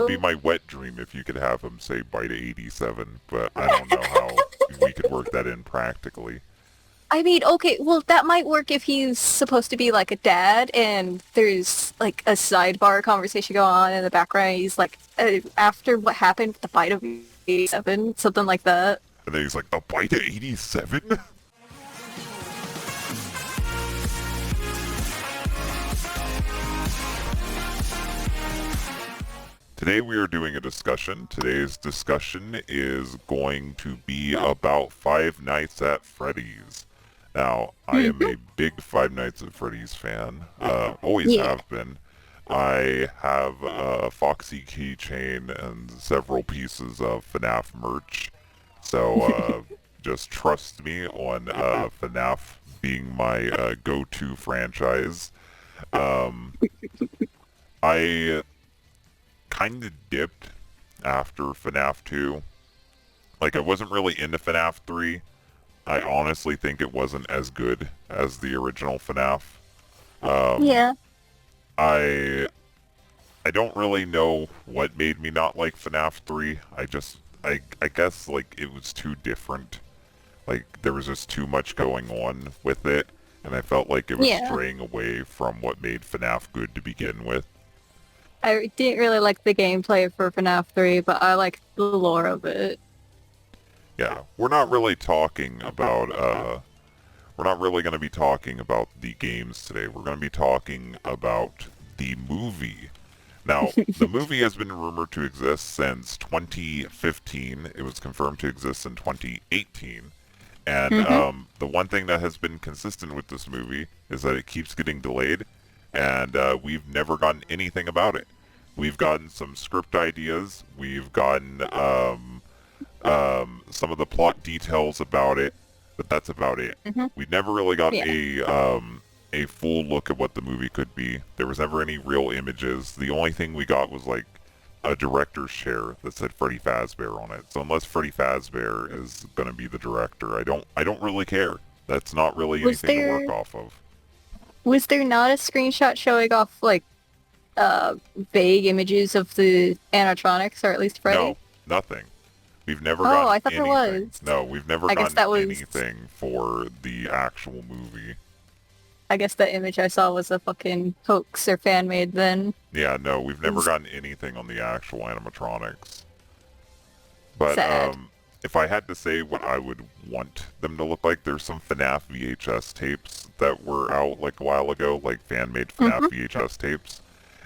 be my wet dream if you could have him say bite 87, but I don't know how we could work that in practically. I mean, okay, well, that might work if he's supposed to be like a dad and there's like a sidebar conversation going on in the background. He's like, after what happened with the fight of 87, something like that. And then he's like, a bite of 87? Today we are doing a discussion. Today's discussion is going to be about Five Nights at Freddy's. Now, I am a big Five Nights at Freddy's fan. Always Yeah. have been. I have a Foxy keychain and several pieces of FNAF merch. So just trust me on FNAF being my go-to franchise. Um, I kind of dipped after FNAF 2. Like, I wasn't really into FNAF 3. I honestly think it wasn't as good as the original FNAF. Um, Yeah. I I don't really know what made me not like FNAF 3. I guess like it was too different. Like there was just too much going on with it, and I felt like it was Yeah. straying away from what made FNAF good to begin with. I didn't really like the gameplay for FNAF 3, but I like the lore of it. Yeah, we're not really talking about we're not really going to be talking about the games today. We're going to be talking about the movie. Now, the movie has been rumored to exist since 2015. It was confirmed to exist in 2018. And Mm-hmm. the one thing that has been consistent with this movie is that it keeps getting delayed, and we've never gotten anything about it. We've gotten some script ideas. We've gotten some of the plot details about it, but that's about it. Mm-hmm. We never really got Yeah. a full look at what the movie could be. There was never any real images. The only thing we got was like a director's chair that said Freddy Fazbear on it. So unless Freddy Fazbear is gonna be the director, I don't really care. That's not really Was anything to there work off of. was there not a screenshot showing off like vague images of the animatronics, or at least No, Freddy? nothing. We've never Oh, gotten I thought there anything. was. No, we've never I guess gotten that was. anything for the actual movie. I guess the image I saw was a fucking hoax or fan made then. Yeah, no, we've never 'Cause gotten anything on the actual animatronics. But sad. if I had to say what I would want them to look like, there's some FNAF VHS tapes that were out like a while ago, like fan-made FNAF Mm-hmm. VHS tapes,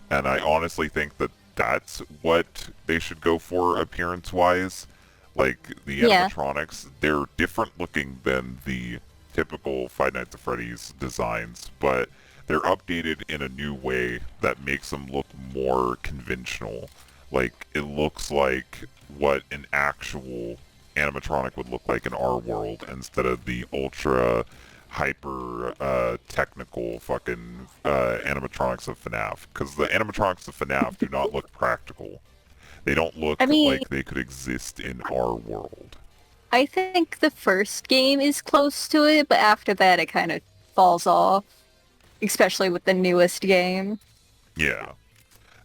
and I honestly think that that's what they should go for appearance-wise. Like the Yeah. animatronics, they're different looking than the typical Five Nights at Freddy's designs, but they're updated in a new way that makes them look more conventional. Like it looks like what an actual animatronic would look like in our world instead of the ultra hyper technical fucking animatronics of FNAF. Because the animatronics of FNAF do not look practical. They don't I look mean, like they could exist in our world. I think the first game is close to it, but after that it kind of falls off, especially with the newest game. Yeah.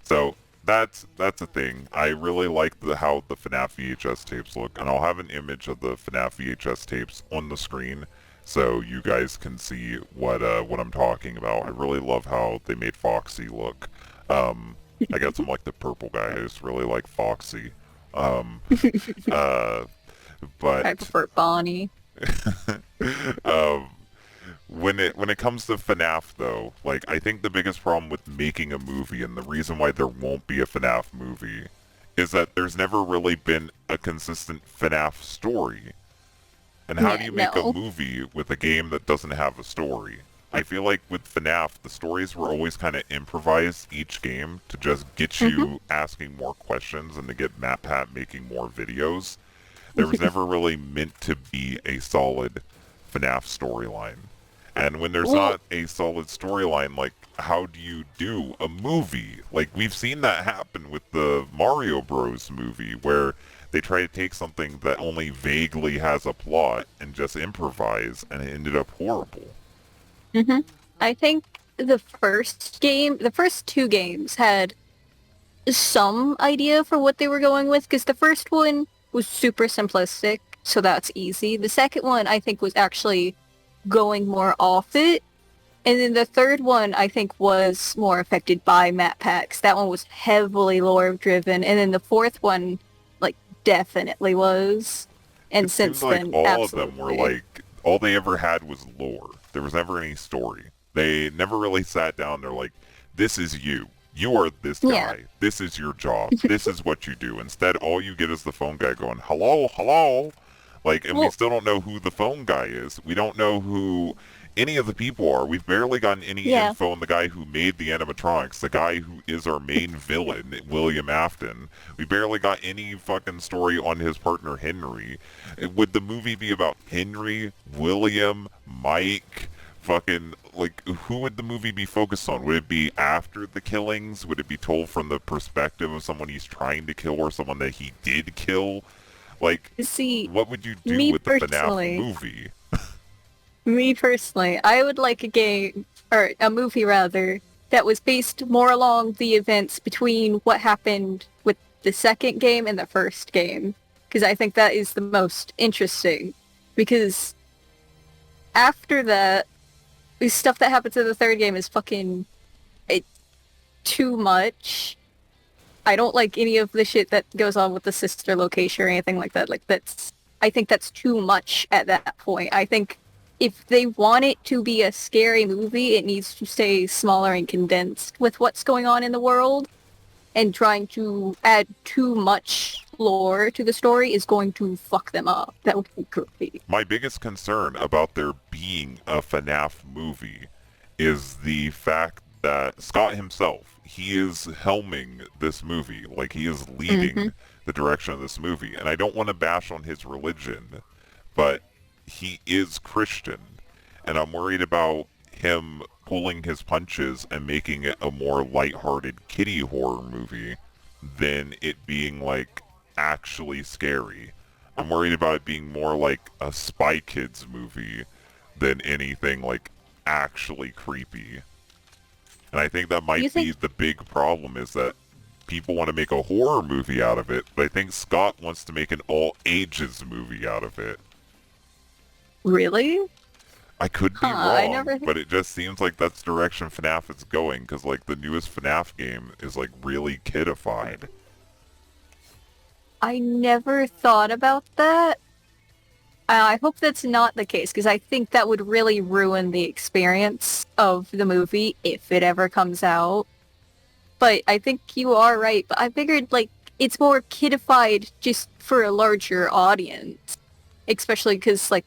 So that's a thing. I really like how the FNAF VHS tapes look, and I'll have an image of the FNAF VHS tapes on the screen so you guys can see what I'm talking about. I really love how they made Foxy look. I got some like the purple guy. I just really like Foxy. Um, uh, I but prefer Bonnie. um, when it comes to FNAF though, like I think the biggest problem with making a movie and the reason why there won't be a FNAF movie is that there's never really been a consistent FNAF story. And how do Yeah, you make a no. movie with a game that doesn't have a story? I feel like with FNAF, the stories were always kind of improvised each game to just get Hmm. you asking more questions and to get MatPat making more videos. There was never really meant to be a solid FNAF storyline. And when there's Well, not a solid storyline, like, how do you do a movie? Like, we've seen that happen with the Mario Bros. Movie, where they try to take something that only vaguely has a plot and just improvise, and it ended up horrible. hmm I think the first two games had some idea for what they were going with, because the first one was super simplistic, so that's easy. The second one, I think, was actually going more off it. And then the third one, I think, was more affected by map packs. That one was heavily lore driven. And then the fourth one, like, definitely was. And It seems since like then, all of them were absolutely. like all they ever had was lore. There was never any story. They never really sat down. They're like, "This is you. You are this Yeah. guy. This is your job. This is what you do." Instead, all you get is the phone guy going, "Hello, hello." Like, and we Well, still don't know who the phone guy is. We don't know who any of the people are. We've barely gotten any yeah. info on the guy who made the animatronics, the guy who is our main villain, William Afton. We barely got any fucking story on his partner Henry. Would the movie be about Henry, William, Mike? Fucking, like, who would the movie be focused on? Would it be after the killings? Would it be told from the perspective of someone he's trying to kill or someone that he did kill? Like, See, what would you do me with the FNAF personally, movie? me personally, I would like a game, or a movie rather, that was based more along the events between what happened with the second game and the first game. Because I think that is the most interesting. Because after that, the stuff that happens in the third game is fucking it, too much. I don't like any of the shit that goes on with the sister location or anything like that. Like that's I think that's too much at that point. I think if they want it to be a scary movie, it needs to stay smaller and condensed with what's going on in the world. And trying to add too much lore to the story is going to fuck them up. That would be great. My biggest concern about there being a FNAF movie is the fact that Scott himself, he is helming this movie, like he is Mm-hmm. leading the direction of this movie. And I don't want to bash on his religion, but he is Christian. And I'm worried about him pulling his punches and making it a more lighthearted kiddie horror movie than it being like actually scary. I'm worried about it being more like a Spy Kids movie than anything like actually creepy. And I think that Do you might be think the big problem is that people want to make a horror movie out of it, but I think Scott wants to make an all ages movie out of it. really? I could be Huh, I wrong, never but it just seems like that's the direction FNAF is going because like the newest FNAF game is like really kidified. I never thought about that. I hope that's not the case because I think that would really ruin the experience of the movie if it ever comes out. But I think you are right. But I figured like it's more kidified just for a larger audience, especially because like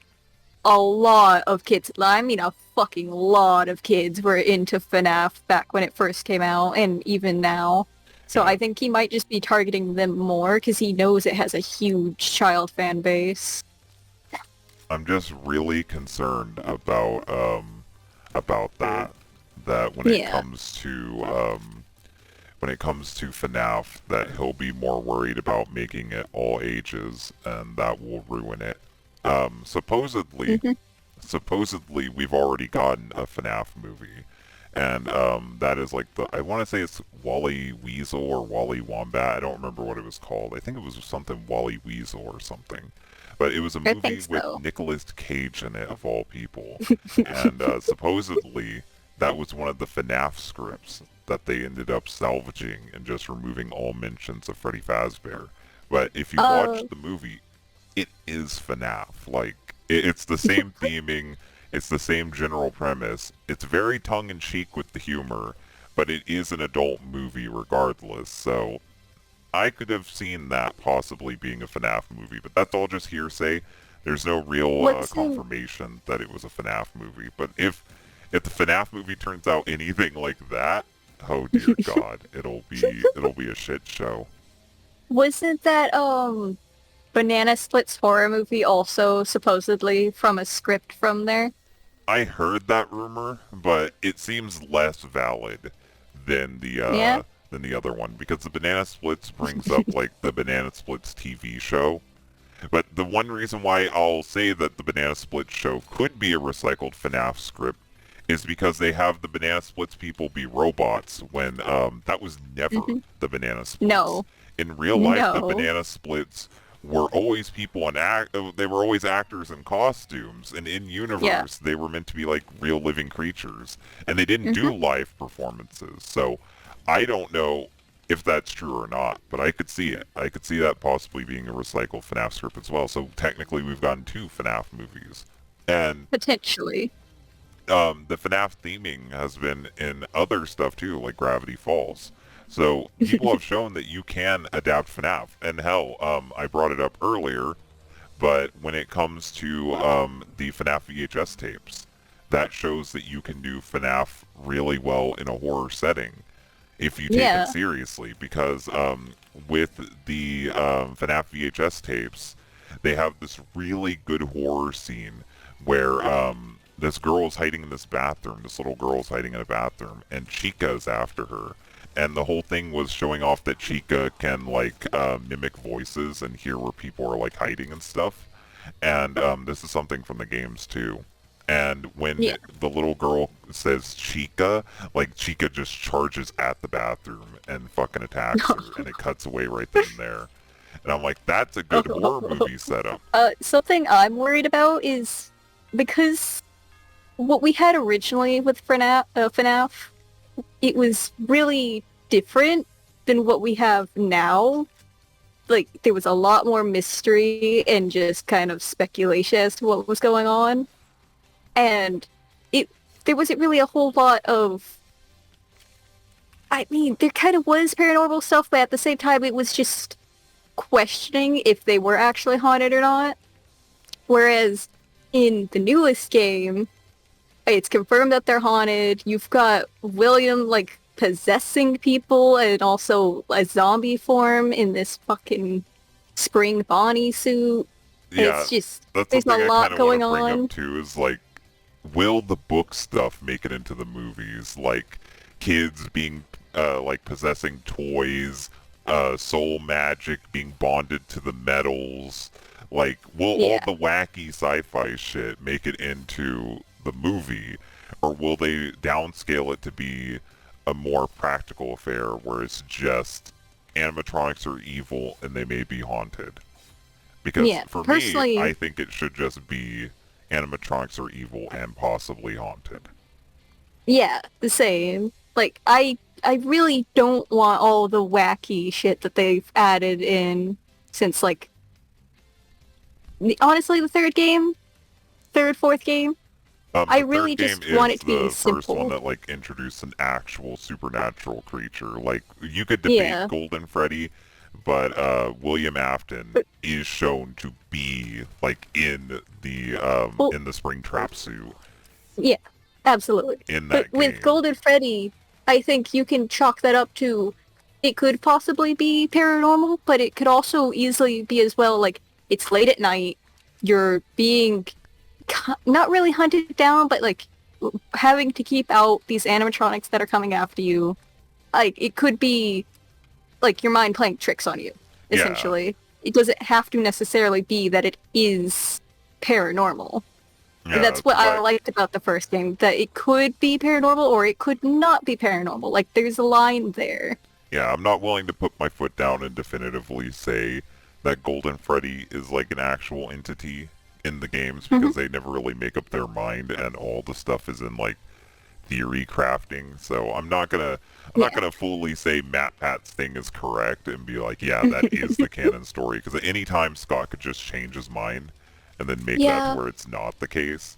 a lot of kids, I mean a fucking lot of kids were into FNAF back when it first came out and even now. So Yeah. I think he might just be targeting them more because he knows it has a huge child fan base. I'm just really concerned about that. That Yeah. when it comes to FNAF, that he'll be more worried about making it all ages, and that will ruin it. Supposedly, Hmm. supposedly we've already gotten a FNAF movie, and that is like the I want to say it's Wally Weasel or Wally Wombat. I don't remember what it was called. I think it was something Wally Weasel or something. But it was a I think movie with so. Nicolas Cage in it, of all people. And supposedly that was one of the FNAF scripts that they ended up salvaging and just removing all mentions of Freddy Fazbear. But if you watch Uh, the movie, it is FNAF. Like, it's the same theming, it's the same general premise. It's very tongue-in-cheek with the humor, but it is an adult movie regardless. So I could have seen that possibly being a FNAF movie, but that's all just hearsay. There's no real what's in confirmation that it was a FNAF movie. But if the FNAF movie turns out anything like that, oh dear God, it'll be a shit show. wasn't that Banana Splits horror movie also supposedly from a script from there? I heard that rumor, but it seems less valid than Yeah. the other one because the Banana Splits brings up like the Banana Splits TV show. But the one reason why I'll say that the Banana Split show could be a recycled FNAF script is because they have the banana splits people be robots when that was never Hmm. the banana splits. No, In real life, the no. banana splits were always people on they were always actors in costumes, and in Yeah. universe they were meant to be like real living creatures, and they didn't Hmm. do live performances. So I don't know if that's true or not, but I could see it. I could see that possibly being a recycled FNAF script as well. So technically we've gotten two FNAF movies. And Potentially. the FNAF theming has been in other stuff too, like Gravity Falls. So people have shown that you can adapt FNAF. And hell, I brought it up earlier, but when it comes to the FNAF VHS tapes, that shows that you can do FNAF really well in a horror setting if you take it Yeah. seriously. Because with the FNAF VHS tapes, they have this really good horror scene where this girl is hiding in this bathroom. This little girl is hiding in a bathroom, and Chica is after her. And the whole thing was showing off that Chica can like mimic voices and hear where people are like hiding and stuff. And this is something from the games too. And when Yeah. the little girl says Chica, like Chica just charges at the bathroom and fucking attacks her, and it cuts away right then and there. And I'm like, that's a good horror movie setup. Something I'm worried about is because what we had originally with FNAF, it was really different than what we have now. Like, there was a lot more mystery and just kind of speculation as to what was going on. And it there wasn't really a whole lot of, I mean, there kind of was paranormal stuff, but at the same time it was just questioning if they were actually haunted or not. Whereas in the newest game, it's confirmed that they're haunted. You've got William like possessing people and also a zombie form in this fucking spring Bonnie suit. And Yeah, it's just that's there's a something I kind lot of want to going bring up on. too. Is like, will the book stuff make it into the movies? Like, kids being like possessing toys, soul magic being bonded to the metals. Like, will all Yeah. the wacky sci-fi shit make it into the movie, or will they downscale it to be a more practical affair where it's just animatronics are evil and they may be haunted? Because Yeah. for me, I Personally, think it should just be animatronics are evil and possibly haunted. yeah, the same. Like I really don't want all the wacky shit that they've added in since like honestly the fourth game. I The really third game just want is it to be the first one simple. that like introduced an actual supernatural creature. Like you could debate Yeah. Golden Freddy, but William Afton But is shown to be like well, in the Springtrap suit yeah, absolutely. in But that with game. Golden Freddy, I think you can chalk that up to it could possibly be paranormal, but it could also easily be as well like it's late at night, you're being not really hunted down, but like having to keep out these animatronics that are coming after you. Like it could be like your mind playing tricks on you, Yeah, essentially. It doesn't have to necessarily be that it is paranormal. And yeah, that's that's what I why. liked about the first game, that it could be paranormal or it could not be paranormal. Like there's a line there. Yeah, I'm not willing to put my foot down and definitively say that Golden Freddy is like an actual entity in the games Hmm. because they never really make up their mind and all the stuff is in like theory crafting. So I'm not Yeah. gonna fully say Matt Pat's thing is correct and be like, yeah, that is the canon story because at any time Scott could just change his mind and then make that to Yeah. where it's not the case.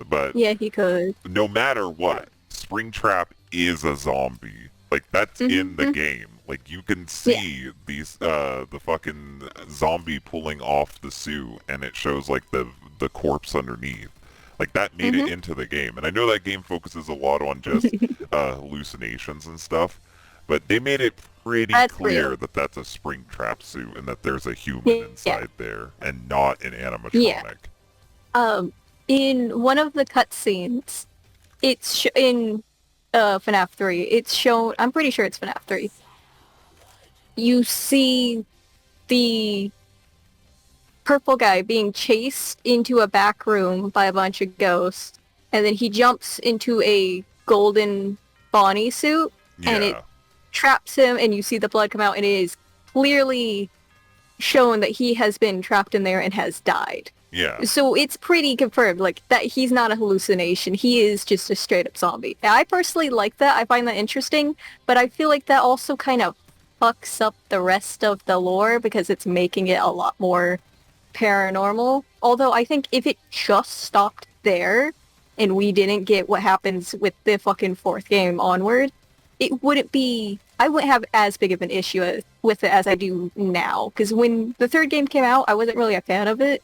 But Yeah, he could. no matter what, Springtrap is a zombie. Like that's in the Hmm. game. Like you can Yeah. see these the fucking zombie pulling off the suit and it shows like the corpse underneath. Like that made it Hmm. into the game. And I know that game focuses a lot on just hallucinations and stuff, but they made it pretty That's clear real. that that's a Springtrap suit and that there's a human Yeah. inside there and not an Yeah. animatronic. Um, in one of the cutscenes, in FNAF 3, it's shown, I'm pretty sure it's FNAF 3. You see the purple guy being chased into a back room by a bunch of ghosts, and then he jumps into a golden Bonnie suit, and it Yeah. traps him, and you see the blood come out, and it is clearly shown that he has been trapped in there and has died. Yeah. So it's pretty confirmed, like, that he's not a hallucination. He is just a straight up zombie. I personally like that. I find that interesting, but I feel like that also kind of fucks up the rest of the lore because it's making it a lot more paranormal. Although I think if it just stopped there and we didn't get what happens with the fucking fourth game onward, it wouldn't be. I wouldn't have as big of an issue with it as I do now. Because when the third game came out, I wasn't really a fan of it,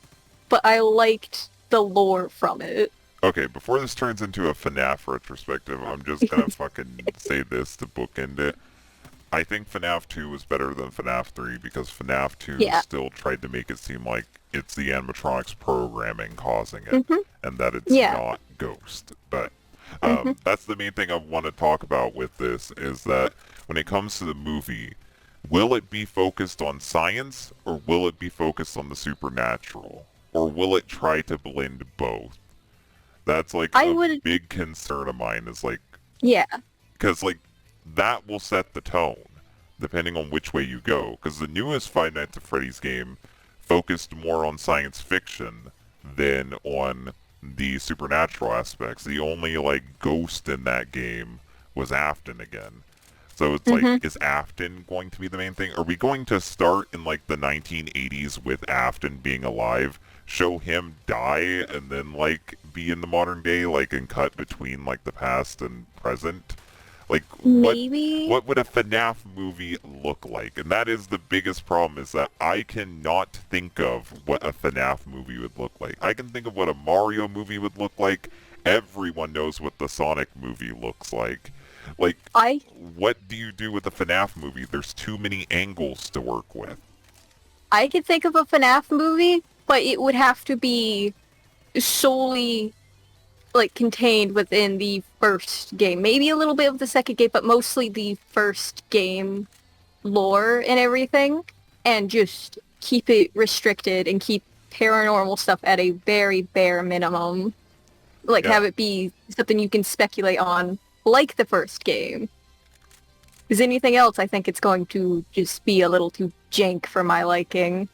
but I liked the lore from it. Okay, before this turns into a FNAF retrospective, I'm just gonna fucking say this to bookend it. I think FNAF 2 was better than FNAF 3 because FNAF 2 Yeah. still tried to make it seem like it's the animatronics programming causing it, Hmm. and that it's Yeah. not Ghost. But Hmm. that's the main thing I want to talk about with this is that when it comes to the movie, will it be focused on science or will it be focused on the supernatural? Or will it try to blend both? That's like I a would. big concern of mine is like, Yeah. because like that will set the tone depending on which way you go. Because the newest Five Nights at Freddy's game focused more on science fiction than on the supernatural aspects. The only like ghost in that game was Afton again. So it's like, Hmm. is Afton going to be the main thing? Are we going to start in like the 1980s with Afton being alive, show him die, and then like be in the modern day, like and cut between like the past and present? Like Maybe. what would a FNAF movie look like? And that is the biggest problem is that I cannot think of what a FNAF movie would look like. I can think of what a Mario movie would look like. Everyone knows what the Sonic movie looks like. Like, I what do you do with a FNAF movie? There's too many angles to work with. I could think of a FNAF movie, but it would have to be solely like contained within the first game. Maybe a little bit of the second game, but mostly the first game lore and everything, and just keep it restricted and keep paranormal stuff at a very bare minimum. Like Yeah, have it be something you can speculate on, like the first game. Because anything else, I think it's going to just be a little too jank for my liking.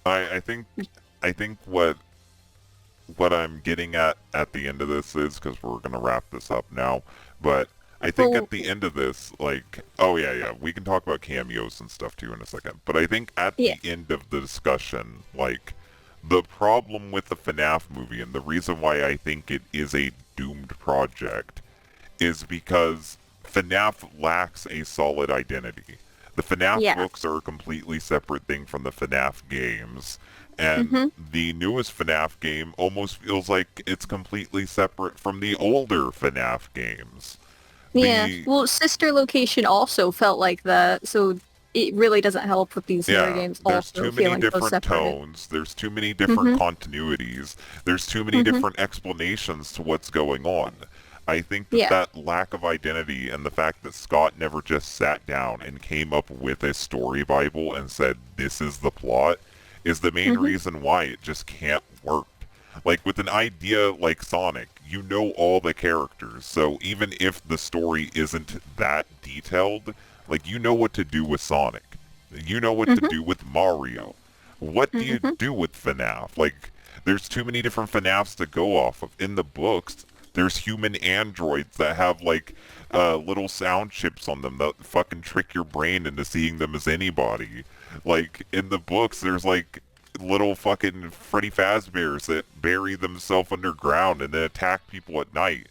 I think what I'm getting at the end of this is because we're gonna wrap this up now, but I think Well, at the end of this, like, oh yeah, we can talk about cameos and stuff too in a second. But I think at yeah, the end of the discussion, like, the problem with the FNAF movie and the reason why I think it is a doomed project is because FNAF lacks a solid identity. The FNAF yeah. books are a completely separate thing from the FNAF games, and Hmm. the newest FNAF game almost feels like it's completely separate from the older FNAF games. Yeah. The Well, Sister Location also felt like that, so it really doesn't help with these newer Yeah, games there's also too many feeling so different separate. tones, there's too many different Hmm. continuities, there's too many Hmm. different explanations to what's going on. I think that Yeah. that lack of identity and the fact that Scott never just sat down and came up with a story bible and said this is the plot is the main Hmm. reason why it just can't work. Like with an idea like Sonic, you know all the characters, so even if the story isn't that detailed, like you know what to do with Sonic. You know what to Hmm. do with Mario. What do you Hmm. do with FNAF? Like, there's too many different FNAFs to go off of. In the books, there's human androids that have, like, little sound chips on them that fucking trick your brain into seeing them as anybody. Like, in the books, there's, like, little fucking Freddy Fazbears that bury themselves underground and then attack people at night.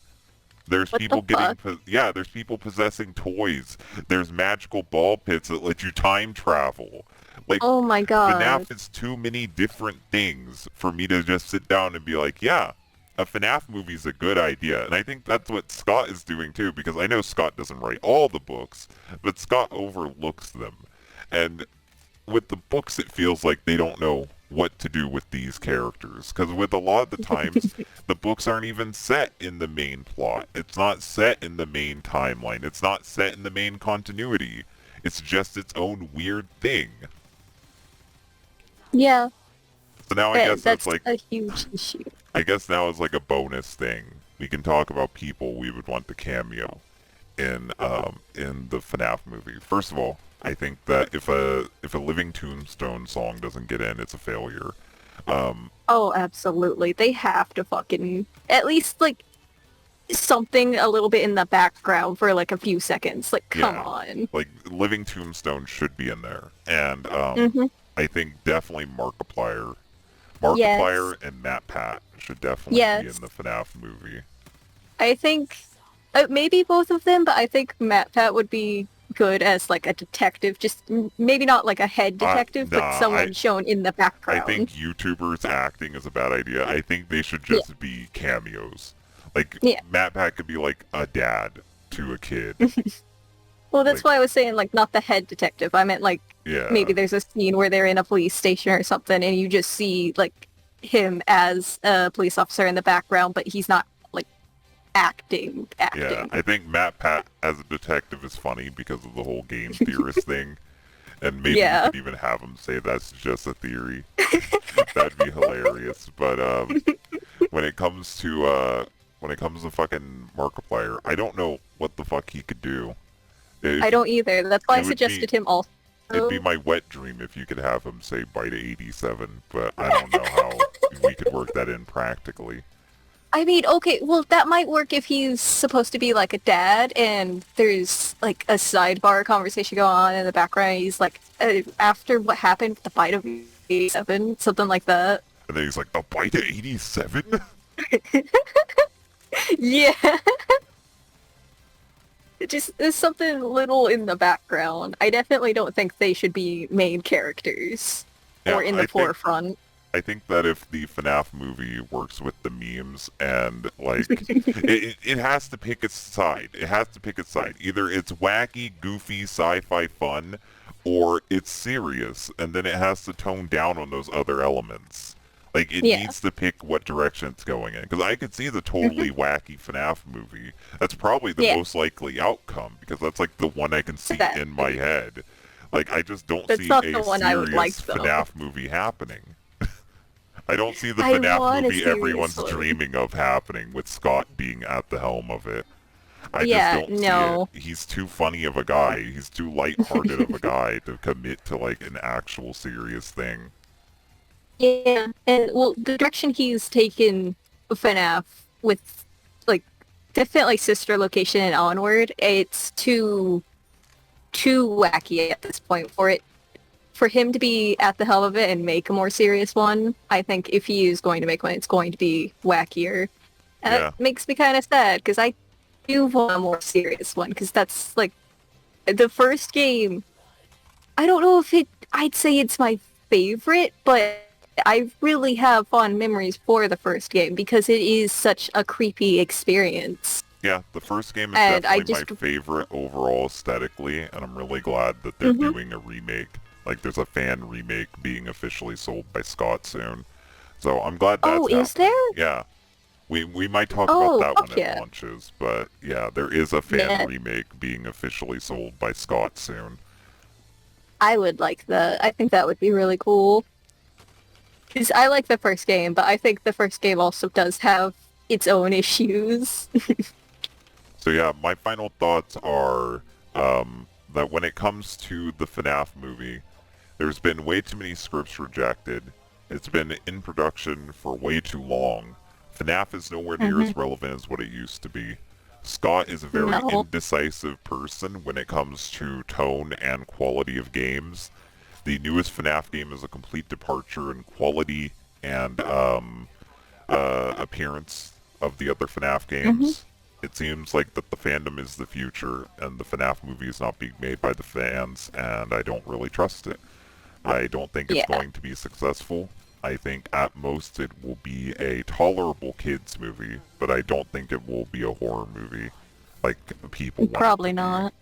There's What the people getting, fuck? yeah, there's people possessing toys. There's magical ball pits that let you time travel. Like, Oh my god. FNAF is too many different things for me to just sit down and be like, yeah, a FNAF movie is a good idea. And I think that's what Scott is doing too, because I know Scott doesn't write all the books, but Scott overlooks them. And with the books, it feels like they don't know what to do with these characters. Because with a lot of the times, the books aren't even set in the main plot. It's not set in the main timeline. It's not set in the main continuity. It's just its own weird thing. Yeah, So now I guess it's that's like, a huge issue. I guess now it's like a bonus thing we can talk about people we would want to cameo in the FNAF movie. First of all, I think that if a Living Tombstone song doesn't get in, it's a failure. Um, Oh, absolutely. They have to fucking at least like something a little bit in the background for like a few seconds. Like, come yeah, on. like Living Tombstone should be in there, and Mm-hmm. I think definitely Yes. Markiplier and Matt Pat should definitely be in Yes. the FNAF movie. I think maybe both of them, but I think Matt Pat would be good as like a detective. Just maybe not like a head detective, but Nah, someone shown in the I background. think YouTubers acting is a bad idea. I think they should Yeah. just be cameos. Like Yeah. Matt Pat could be like a dad to a kid. Well, that's Like why I was saying like not the head detective. I meant like maybe yeah, there's a scene where they're in a police station or something, and you just see like him as a police officer in the background, but he's not like acting. yeah. Acting. I think Matt Pat as a detective is funny because of the whole game theorist thing, and maybe we Yeah. could even have him say that's just a theory. That'd be hilarious. But when it comes to fucking Markiplier, I don't know what the fuck he could do. I If don't either. That's why I it would be suggested him also. It'd be my wet dream if you could have him say bite 87, but I don't know how we could work that in practically. I mean, okay, well, that might work if he's supposed to be like a dad and there's like a sidebar conversation going on in the background. He's like, after what happened with the fight of 87, something like that. And then he's like, a bite of 87? Yeah. It just there's something little in the background. I definitely don't think they should be main characters Yeah, or in the forefront. I think that if the FNAF movie works with the memes and like it has to pick its side. It has to pick its side. Either it's wacky, goofy, sci-fi fun, or it's serious, and then it has to tone down on those other elements. Like it Yeah. needs to pick what direction it's going in. Because I could see the totally wacky FNAF movie. That's probably the Yeah. most likely outcome because that's like the one I can see in my Exactly. head. Like I just don't That's see not a the one I would like serious though. FNAF movie happening. I don't see the I FNAF want a movie serious everyone's one. dreaming of happening with Scott being at the helm of it. I just Yeah, don't see it. no. He's too funny of a guy. He's too lighthearted of a guy to commit to like an actual serious thing. Yeah, and well, the direction he's taken FNAF with, like, definitely Sister Location and onward, it's too wacky at this point for it. For him to be at the helm of it and make a more serious one, I think if he is going to make one, it's going to be wackier. And Yeah. that makes me kind of sad because I do want a more serious one because that's like the first game. I don't know if I'd say it's my favorite, but I really have fond memories for the first game because it is such a creepy experience. Yeah, the first game is And I definitely my just, favorite overall aesthetically, and I'm really glad that they're hmm doing a remake. Like there's a fan remake being officially sold by Scott soon. So I'm glad oh, that's is happening. there? Yeah. We might talk about Oh, that when fuck it yeah. launches, but yeah, there is a fan Man, remake being officially sold by Scott soon. I would like that. I think that would be really cool. Because I like the first game, but I think the first game also does have its own issues. So yeah, my final thoughts are that when it comes to the FNAF movie, there's been way too many scripts rejected. It's been in production for way too long. FNAF is nowhere near hmm as relevant as what it used to be. Scott is a very No. indecisive person when it comes to tone and quality of games. The newest FNAF game is a complete departure in quality and appearance of the other FNAF hmm games. It seems like that the fandom is the future, and the FNAF movie is not being made by the fans, and I don't really trust it. I don't think it's Yeah, going to be successful. I think at most it will be a tolerable kids movie, but I don't think it will be a horror movie like people want it to probably be. not.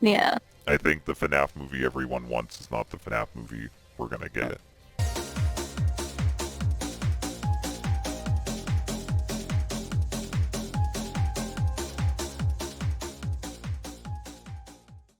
Yeah. I think the FNAF movie everyone wants is not the FNAF movie we're gonna get.